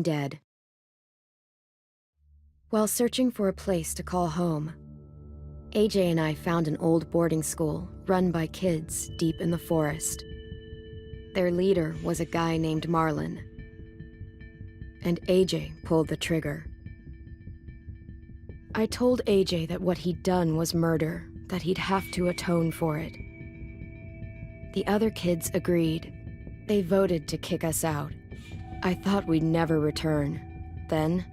dead. While searching for a place to call home, AJ and I found an old boarding school run by kids deep in the forest. Their leader was a guy named Marlin, and AJ pulled the trigger. I told AJ that what he'd done was murder, that he'd have to atone for it. The other kids agreed. They voted to kick us out. I thought we'd never return. Then,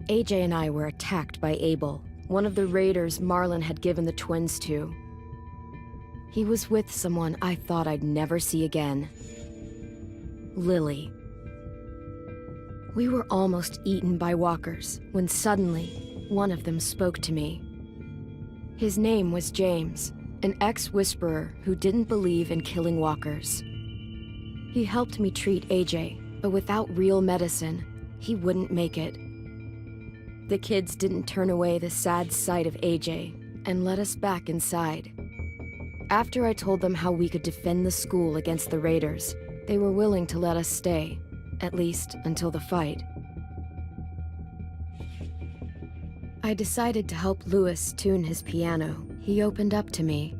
AJ and I were attacked by Abel, one of the raiders Marlin had given the twins to. He was with someone I thought I'd never see again. Lily. We were almost eaten by walkers when suddenly one of them spoke to me. His name was James, an ex-whisperer who didn't believe in killing walkers. He helped me treat AJ, but without real medicine, he wouldn't make it. The kids didn't turn away the sad sight of AJ and let us back inside. After I told them how we could defend the school against the raiders, they were willing to let us stay, at least until the fight. I decided to help Louis tune his piano. He opened up to me,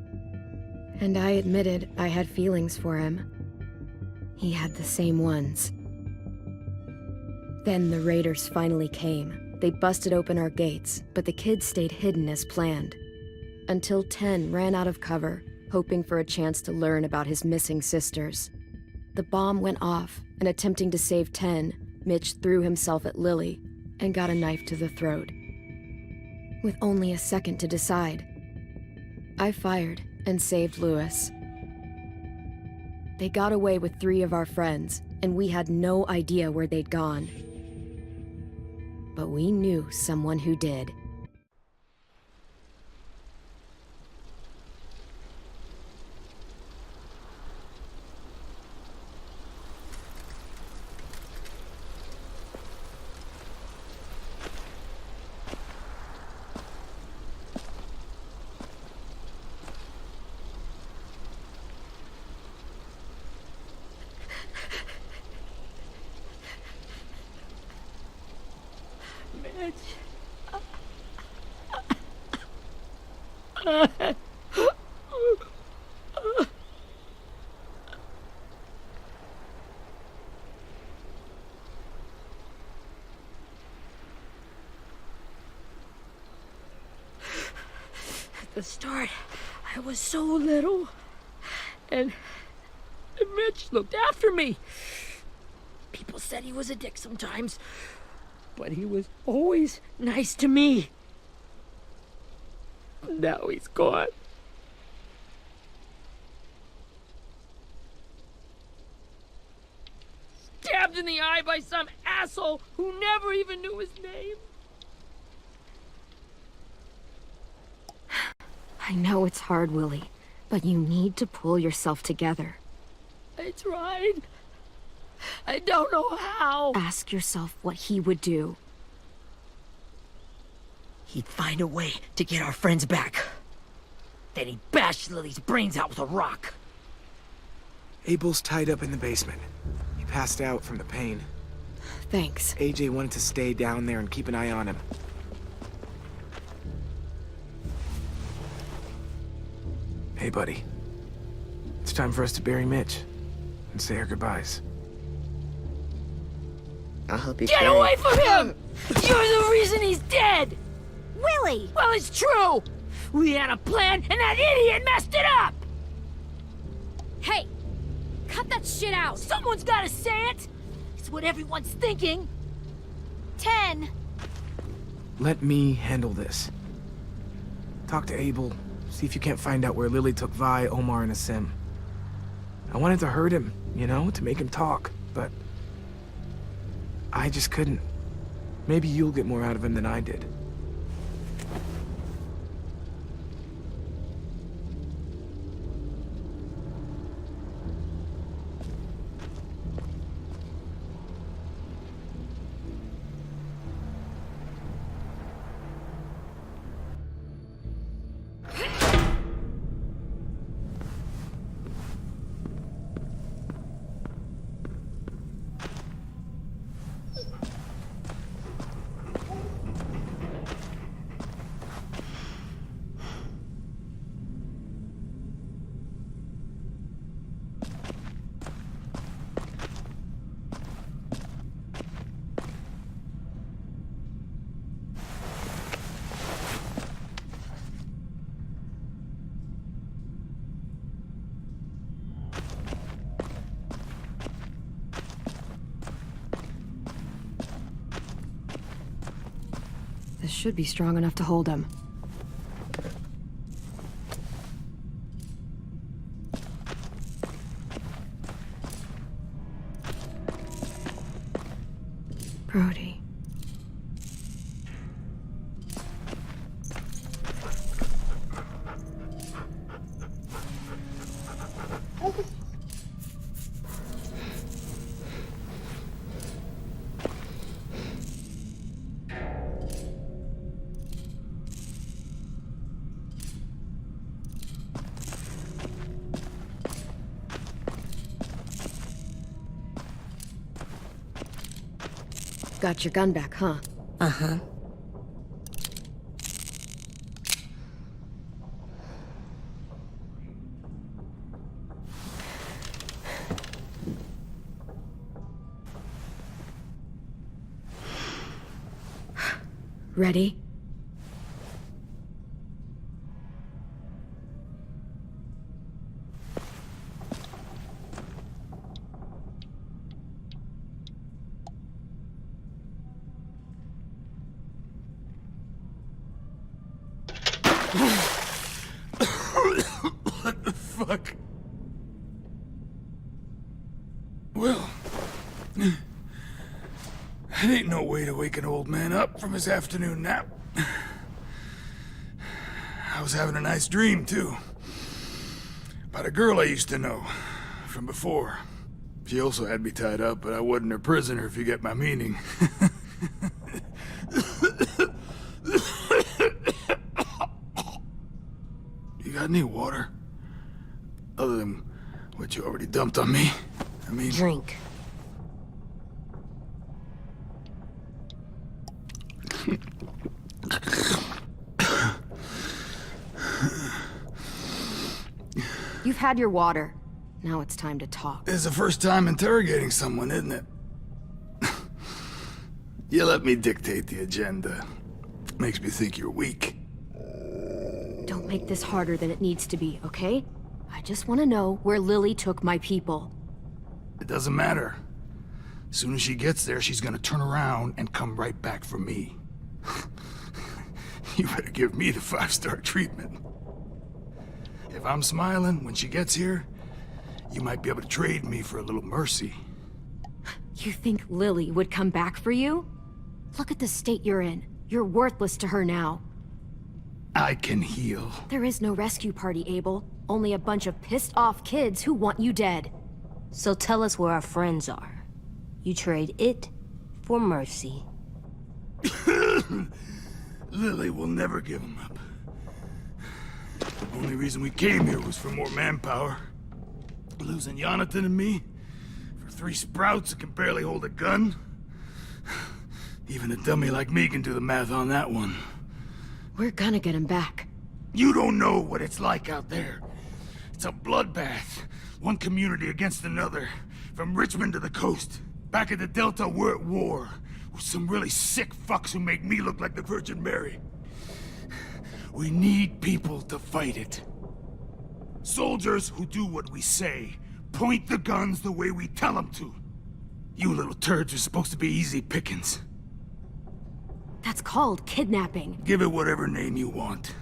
and I admitted I had feelings for him. He had the same ones. Then the raiders finally came. They busted open our gates, but the kids stayed hidden as planned. Until 10 ran out of cover, hoping for a chance to learn about his missing sisters. The bomb went off, and attempting to save 10, Mitch threw himself at Lily and got a knife to the throat. With only a second to decide, I fired and saved Louis. They got away with 3 of our friends, and we had no idea where they'd gone. But we knew someone who did. At the start, I was so little, and Mitch looked after me. People said he was a dick sometimes, but he was always nice to me. Now he's gone. Stabbed in the eye by some asshole who never even knew his name. I know it's hard, Willie, but you need to pull yourself together. I tried. I don't know how. Ask yourself what he would do. He'd find a way to get our friends back. Then he'd bash Lily's brains out with a rock. Abel's tied up in the basement. He passed out from the pain. Thanks. AJ wanted to stay down there and keep an eye on him. Hey, buddy. It's time for us to bury Mitch and say our goodbyes. I'll help you Get carry. away from him! You're the reason he's dead! Willie! Well, it's true! We had a plan, and that idiot messed it up! Hey! Cut that shit out! Someone's gotta say it! It's what everyone's thinking! 10! Let me handle this. Talk to Abel. See if you can't find out where Lily took Vi, Omar, and Asim. I wanted to hurt him, you know, to make him talk, but I just couldn't. Maybe you'll get more out of him than I did. should be strong enough to hold him. Brody. Got your gun back, huh? Uh-huh. Ready? What the fuck? Well, that ain't no way to wake an old man up from his afternoon nap. I was having a nice dream, too. About a girl I used to know from before. She also had me tied up, but I wasn't her prisoner, if you get my meaning. You got any water? Other than what you already dumped on me? I mean... Drink. You've had your water. Now it's time to talk. It's the first time interrogating someone, isn't it? You let me dictate the agenda. Makes me think you're weak. Don't make this harder than it needs to be, okay? I just want to know where Lily took my people. It doesn't matter. As soon as she gets there, she's gonna turn around and come right back for me. You better give me the 5-star treatment. If I'm smiling when she gets here, you might be able to trade me for a little mercy. You think Lily would come back for you? Look at the state you're in. You're worthless to her now. I can heal. There is no rescue party, Abel. Only a bunch of pissed-off kids who want you dead. So tell us where our friends are. You trade it for mercy. Lily will never give him up. The only reason we came here was for more manpower. Losing Jonathan and me for 3 sprouts that can barely hold a gun. Even a dummy like me can do the math on that one. We're gonna get him back. You don't know what it's like out there. It's a bloodbath. One community against another. From Richmond to the coast. Back at the Delta, we're at war. With some really sick fucks who make me look like the Virgin Mary. We need people to fight it. Soldiers who do what we say. Point the guns the way we tell them to. You little turds are supposed to be easy pickings. That's called kidnapping. Give it whatever name you want.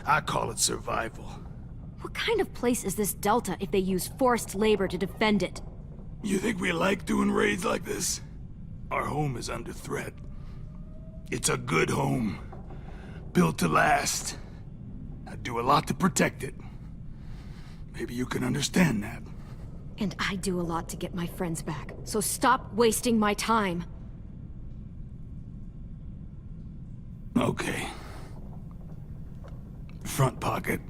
I call it survival. What kind of place is this Delta if they use forced labor to defend it? You think we like doing raids like this? Our home is under threat. It's a good home. Built to last. I'd do a lot to protect it. Maybe you can understand that. And I do a lot to get my friends back, so stop wasting my time. Okay. Front pocket.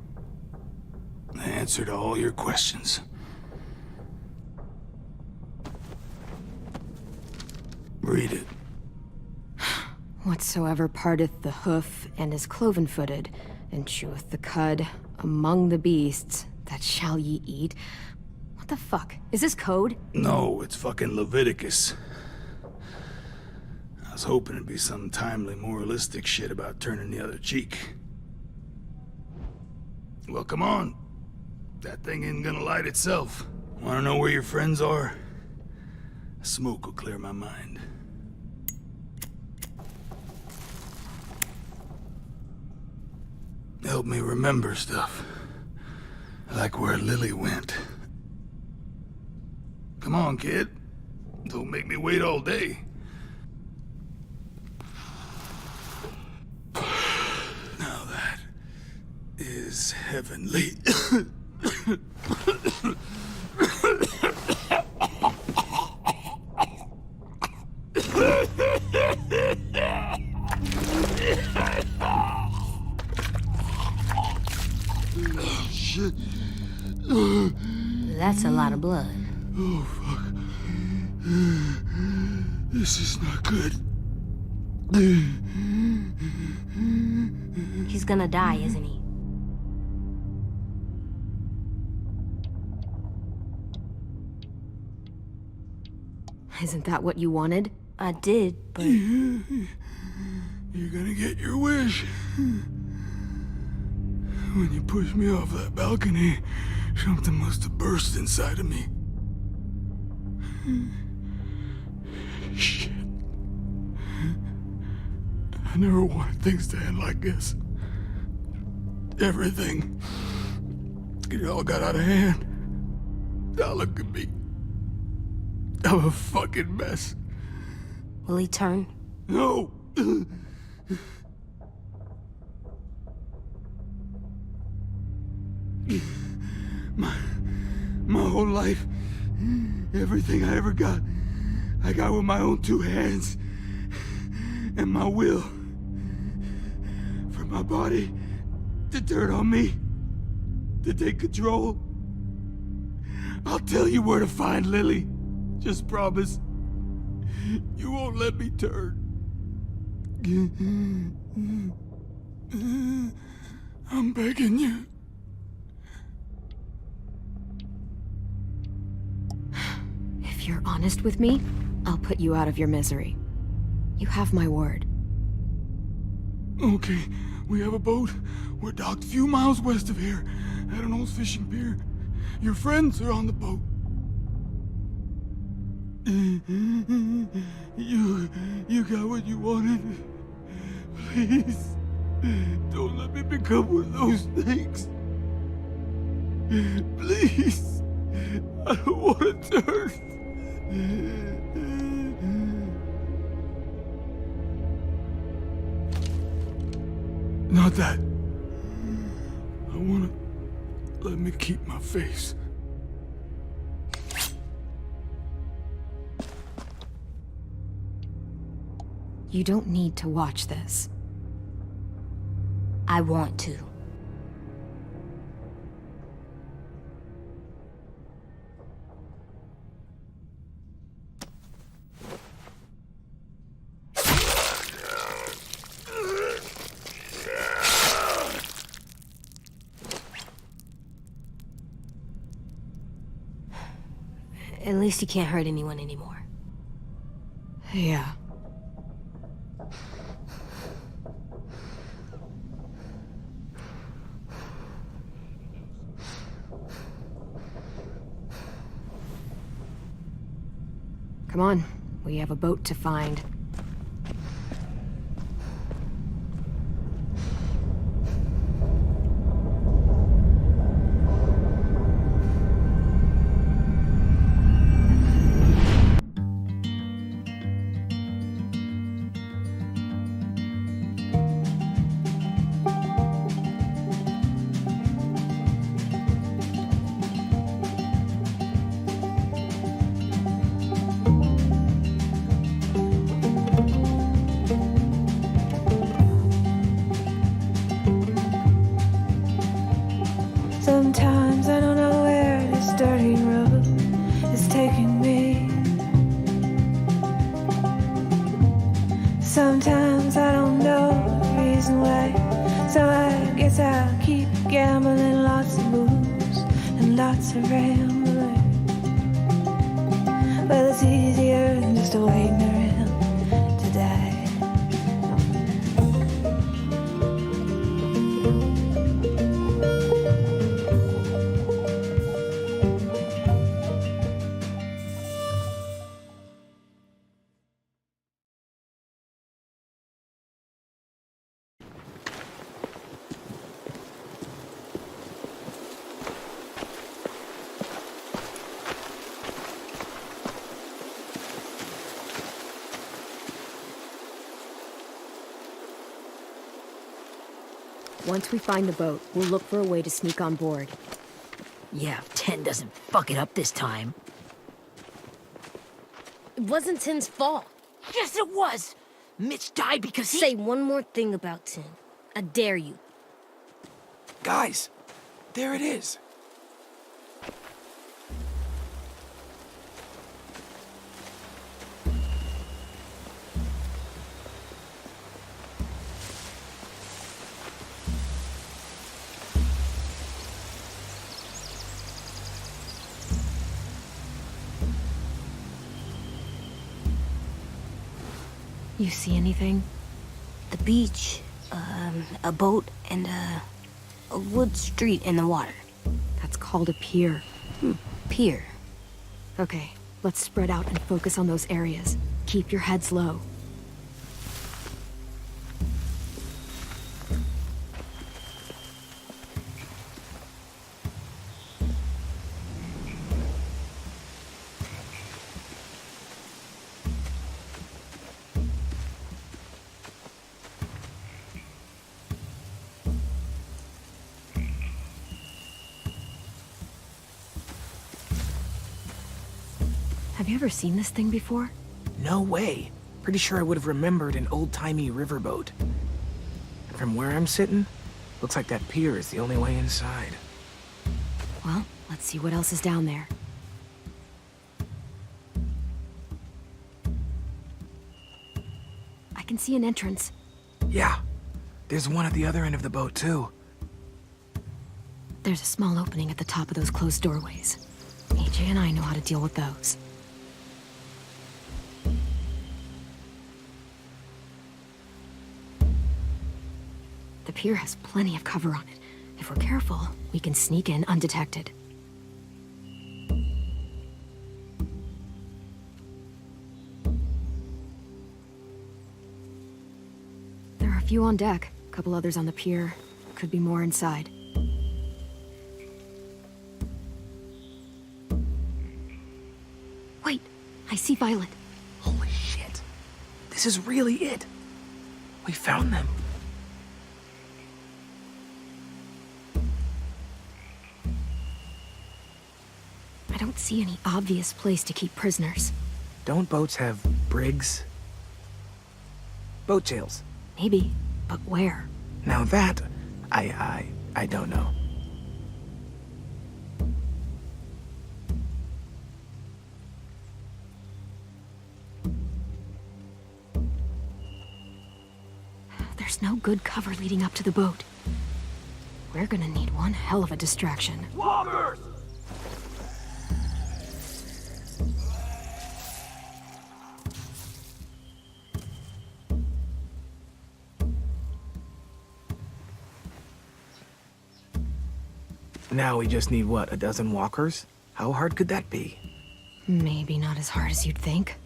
The answer to all your questions. Read it. Whatsoever parteth the hoof and is cloven-footed, and cheweth the cud among the beasts, that shall ye eat. What the fuck? Is this code? No, it's fucking Leviticus. I was hoping it'd be some timely, moralistic shit about turning the other cheek. Well, come on. That thing ain't gonna light itself. Wanna know where your friends are? Smoke will clear my mind. Help me remember stuff. Like where Lily went. Come on, kid. Don't make me wait all day. Now that is heavenly. Shit. That's a lot of blood. Oh, fuck. This is not good. He's gonna die, isn't he? Isn't that what you wanted? I did, but... You're gonna get your wish. When you pushed me off that balcony, something must have burst inside of me. Shit. I never wanted things to end like this. Everything. It all got out of hand. Now look at me. I'm a fucking mess. Will he turn? No! My whole life, everything I ever got, I got with my own two hands and my will. For my body to turn on me, to take control. I'll tell you where to find Lily. Just promise. You won't let me turn. I'm begging you. If you're honest with me, I'll put you out of your misery. You have my word. Okay, we have a boat. We're docked a few miles west of here, at an old fishing pier. Your friends are on the boat. You got what you wanted. Please, don't let me become one of those things. Please, I don't want to turn. Not that. I want to let me keep my face. You don't need to watch this. I want to. At least he can't hurt anyone anymore. Yeah. Come on, we have a boat to find. Sometimes I don't know where this dirty road is taking me. Sometimes I don't know the reason why, so I guess I'll keep gambling. Lots of moves and lots of rambling. Well, it's easier than just waiting around to die. Once we find the boat, we'll look for a way to sneak on board. Yeah, if 10 doesn't fuck it up this time. It wasn't Tin's fault. Yes, it was! Mitch died because he... Say one more thing about Tin. I dare you. Guys, there it is. You see anything? The beach, a boat, and a wood street in the water. That's called a pier. Pier. Okay, let's spread out and focus on those areas. Keep your heads low. Have you ever seen this thing before? No way. Pretty sure I would have remembered an old-timey riverboat. And from where I'm sitting, looks like that pier is the only way inside. Well, let's see what else is down there. I can see an entrance. Yeah, there's one at the other end of the boat, too. There's a small opening at the top of those closed doorways. AJ and I know how to deal with those. The pier has plenty of cover on it. If we're careful, we can sneak in undetected. There are a few on deck, a couple others on the pier. Could be more inside. Wait, I see Violet. Holy shit. This is really it. We found them. I don't see any obvious place to keep prisoners. Don't boats have brigs? Boat jails. Maybe, but where? Now that, I don't know. There's no good cover leading up to the boat. We're gonna need one hell of a distraction. Walkers! Now we just need, what, a dozen walkers? How hard could that be? Maybe not as hard as you'd think.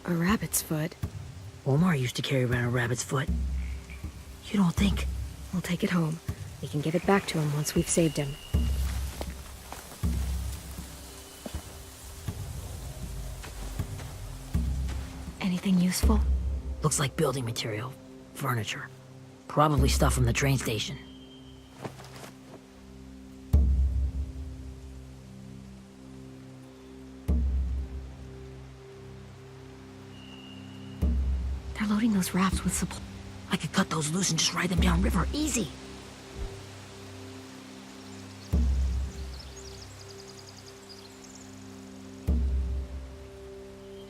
A rabbit's foot. Omar used to carry around a rabbit's foot. You don't think? We'll take it home. We can give it back to him once we've saved him. Anything useful? Looks like building material. Furniture. Probably stuff from the train station. They're loading those rafts with supplies. I could cut those loose and just ride them downriver. Easy.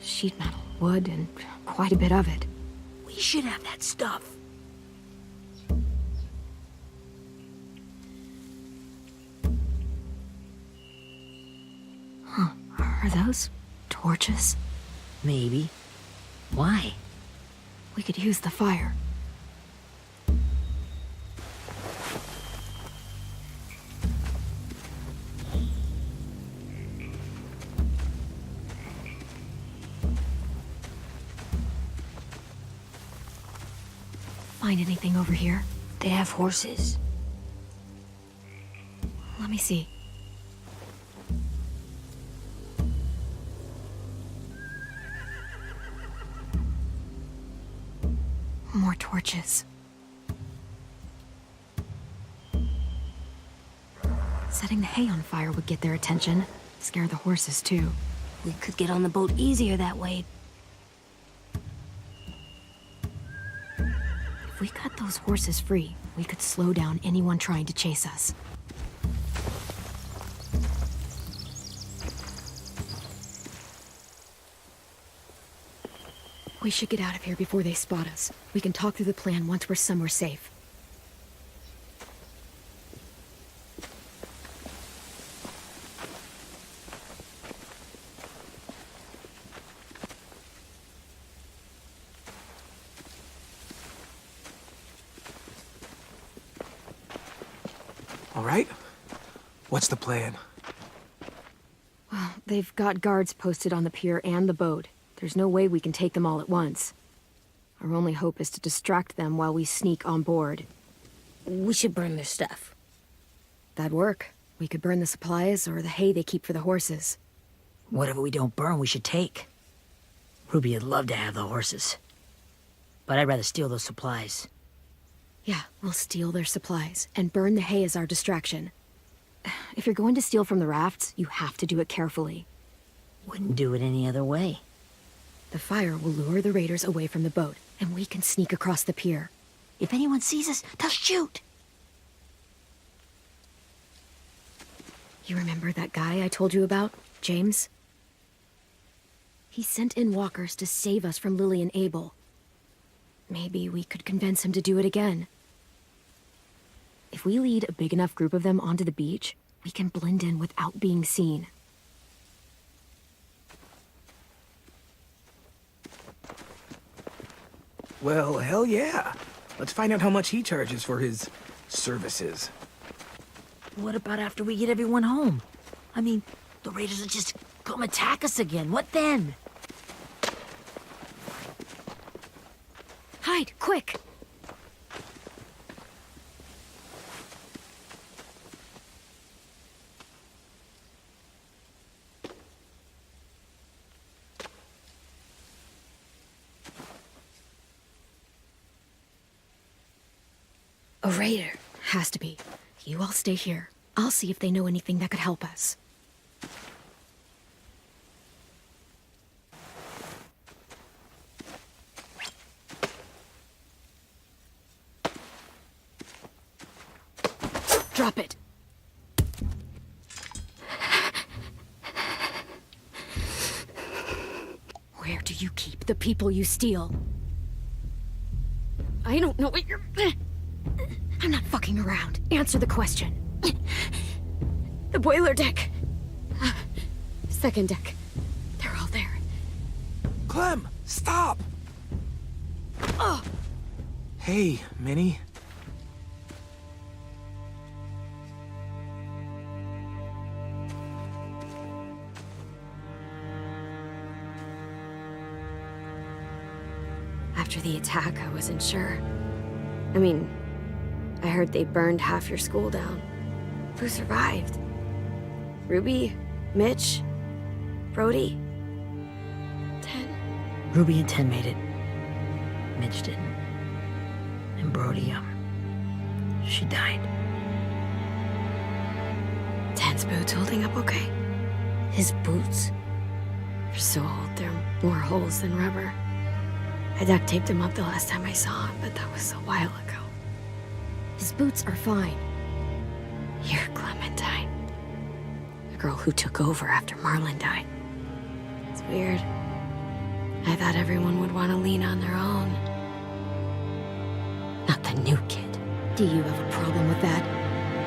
Sheet metal, wood, and quite a bit of it. We should have that stuff. Huh. Are those torches? Maybe. Why? We could use the fire. find anything over here. They have horses. Let me see. More torches. Setting the hay on fire would get their attention. Scare the horses, too. We could get on the boat easier that way. If we cut those horses free, we could slow down anyone trying to chase us. We should get out of here before they spot us. We can talk through the plan once we're somewhere safe. All right? What's the plan? Well, they've got guards posted on the pier and the boat. There's no way we can take them all at once. Our only hope is to distract them while we sneak on board. We should burn their stuff. That'd work. We could burn the supplies or the hay they keep for the horses. Whatever we don't burn, we should take. Ruby would love to have the horses. But I'd rather steal those supplies. Yeah, we'll steal their supplies and burn the hay as our distraction. If you're going to steal from the rafts, you have to do it carefully. Wouldn't do it any other way. The fire will lure the raiders away from the boat, and we can sneak across the pier. If anyone sees us, they'll shoot. You remember that guy I told you about, James? He sent in walkers to save us from Lily and Abel. Maybe we could convince him to do it again. If we lead a big enough group of them onto the beach, we can blend in without being seen. Well, hell yeah. Let's find out how much he charges for his services. What about after we get everyone home? I mean, the raiders will just come attack us again. What then? Hide, quick! A raider. Has to be. You all stay here. I'll see if they know anything that could help us. Drop it. Where do you keep the people you steal? I don't know what you're... I'm not fucking around. Answer the question. The boiler deck. Second deck. They're all there. Clem, stop! Oh! Hey, Minnie. After the attack, I wasn't sure. I mean, I heard they burned half your school down. Who survived? Ruby? Mitch? Brody? 10? Ruby and 10 made it. Mitch didn't. And Brody, she died. 10's boots holding up okay? His boots? They're so old, there are more holes than rubber. I duct taped him up the last time I saw him, but that was a while ago. His boots are fine. You're Clementine. The girl who took over after Marlon died. It's weird. I thought everyone would want to lean on their own. Not the new kid. Do you have a problem with that?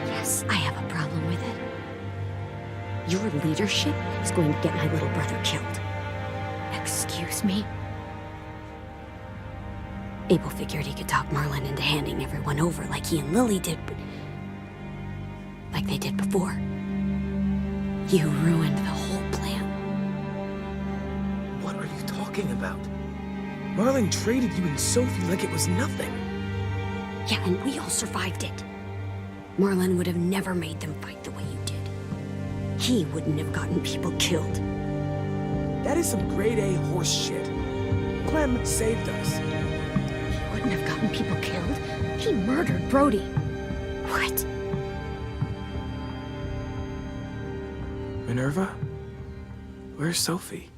Yes, I have a problem with it. Your leadership is going to get my little brother killed. Excuse me? Abel figured he could talk Marlon into handing everyone over like he and Lily did, but... like they did before. You ruined the whole plan. What are you talking about? Marlon traded you and Sophie like it was nothing. Yeah, and we all survived it. Marlon would have never made them fight the way you did. He wouldn't have gotten people killed. That is some grade A horse shit. Clem saved us. He wouldn't have gotten people killed. He murdered Brody. What? Minerva? Where's Sophie?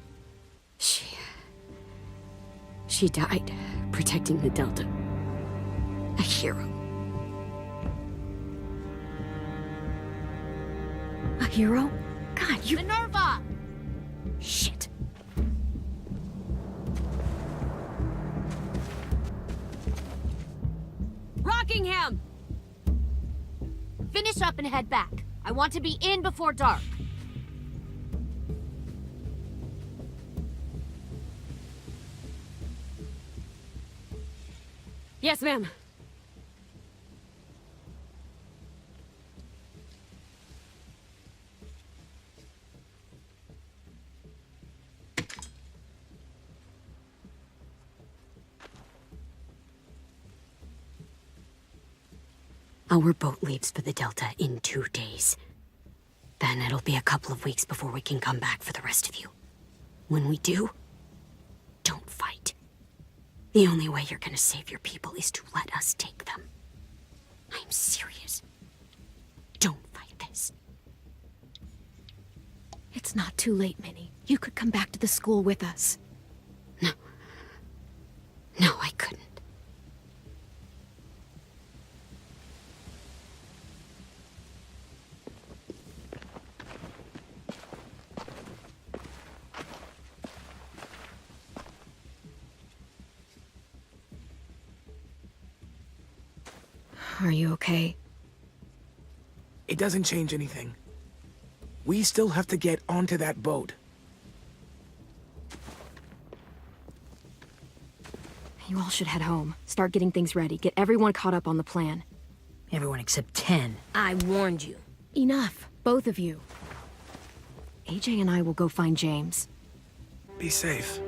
She died protecting the Delta. A hero. A hero? God, you... Minerva! Shit. Rockingham! Finish up and head back. I want to be in before dark. Yes, ma'am. Our boat leaves for the Delta in 2 days. Then it'll be a couple of weeks before we can come back for the rest of you. When we do, don't fight. The only way you're gonna save your people is to let us take them. I'm serious. Don't fight this. It's not too late, Minnie. You could come back to the school with us. No. No, I couldn't. Are you okay? It doesn't change anything. We still have to get onto that boat. You all should head home. Start getting things ready. Get everyone caught up on the plan. Everyone except 10. I warned you. Enough, both of you. AJ and I will go find James. Be safe.